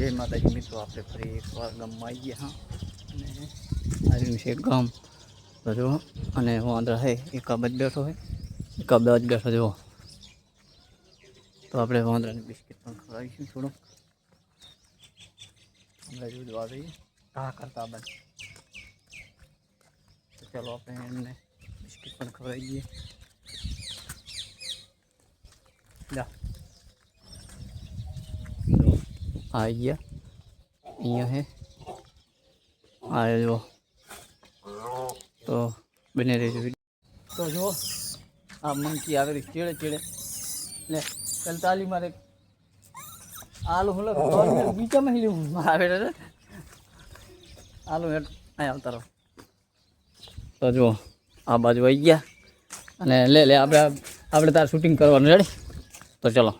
जय माता जी मित्रों आपने फरी एक बार गामમાં આવી ગયા हाँ અને આવ્યું છે ગામ તો જો અને વાંદરા છે એક આ બાજુ બેઠો છે એક આ બાજુ બેઠો જો તો આપણે વાંદરાને બિસ્કિટ પણ ખવડાવીશું થોડુંક હમણાં જો આવી ઘા કરતા બાજુ તો ચાલો આપણે એમને બિસ્કિટ પણ ખવડાવી દઈએ જા आई गया ये है आया जो तो बने रही तो जो आप मंकी आगे चेड़े चेड़े ले चल ताली मारे आलू हम लोग बीच में ही आवे आलू हेड आया આવતા રહો તો જો આ બાજુ આવી ગયા અને લે લે આપણે તાર શૂટિંગ કરવાનું રેડી તો ચલો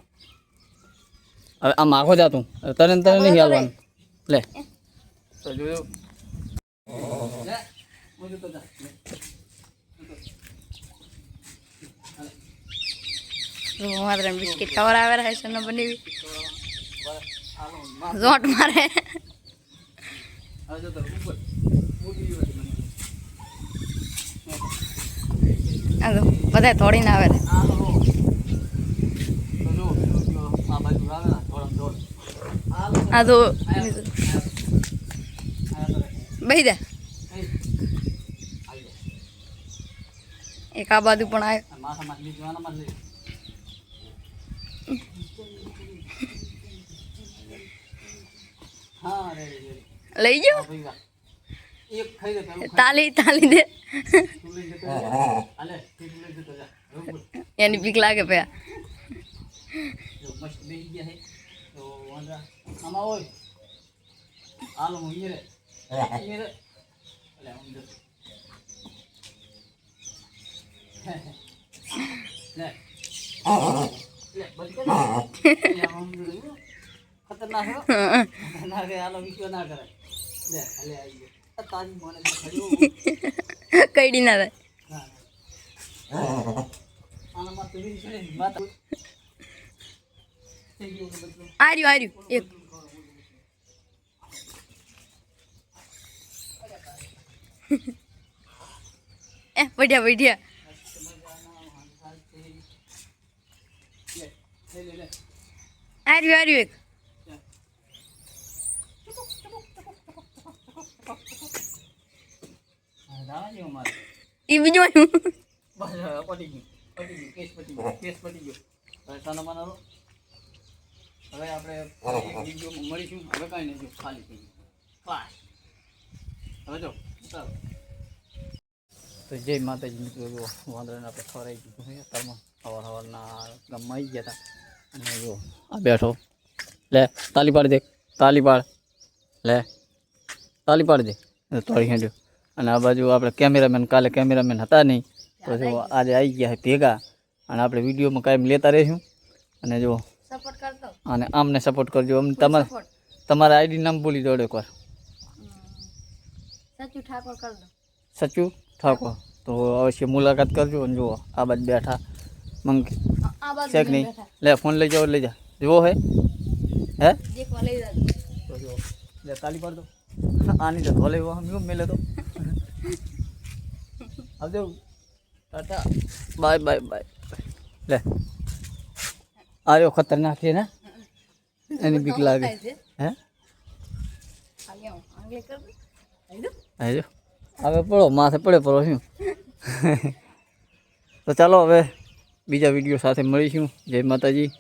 હવે આમ આખો જા તું તને તને નહીં હાલવાનું લે તો જોયું લે મોજો તો જા તો મારે બિસ્કિટ ખવડાવે રહે છે ન બનેવી જોટ મારે આ જો તો ઉપર મોટી વાત મને આ તો બધા થોડીને આવે છે આ તો જો આ બાજુ આવે ને થોડા આ તો બેહી દે એક આ બાજુ પણ આવ્યો માથા માં લીધવાના માં લઈ હા રે લઈ ગયો એક ખાઈ દે પેલું તાલી તાલી દે તું લઈ જતો હાલે તું લઈ જતો જા એની બીક લાગે પે જો મસ્ત બેહી ગયા હે તો વાંદરા આમાં હોય હાલો હું ઈરે લે હું જો લે લે બધી લે હું જો खतरनाक है खतरनाक है हालो वीडियो ना करे ले हाले आई गयो ताजी मोने खड़ियो કઈડી ના થાય આના માં તો વીર છે વાત આર્યું એક बढ़िया बढ़िया आर्યું एक ई बीजो बस पटी गई केस पटी गयो સાનો માનો હવે આપણે એક વિડિયોમાં મળીશું હવે કાઈ નહીં જો ખાલી થઈ ક્લાસ હવે જો ચાલો તો જય માતાજી મિત્રો જો વાંદરાને આપણે ખવડાવી દીધું છે અત્યારમાં સવારના ગામમાં આવી ગયા હતા અને જો આ બેઠો લે તાલી પાડી દે તાલી પાડ લે તાલી પાડી દે તોડી હેડ્યો અને આ બાજુ આપણે કેમેરામેન કાલે કેમેરામેન હતા નહીં તો જો આજે આવી ગયા છે ભેગા અને આપણે વિડીયોમાં કાયમ લેતા રહીશું અને જો સપોર્ટ કરતો અને આમને સપોર્ટ કરજો અમને તમારા આઈડી નામ બોલી દો એકવાર સચુ ઠાકોર કર દો સચુ ઠાકોર તો અવશ્ય મુલાકાત કરજો અને જુઓ આ બાજુ બેઠા મંકી શેક નહીં લે ફોન લઈ જાઓ લઈ જા જુઓ હે દેખવા લઈ જા તો જો લે તાલી પાડ દો આની તો ધોલે હું મેલે તો આવજો ટાટા બાય બાય બાય લે આયો ખતરનાક છે ને એની બીક લાગે હે આંગળી કર દે આજો હવે પડો માથે પડે પડો શું તો ચાલો હવે બીજા વિડીયો સાથે મળીશું જય માતાજી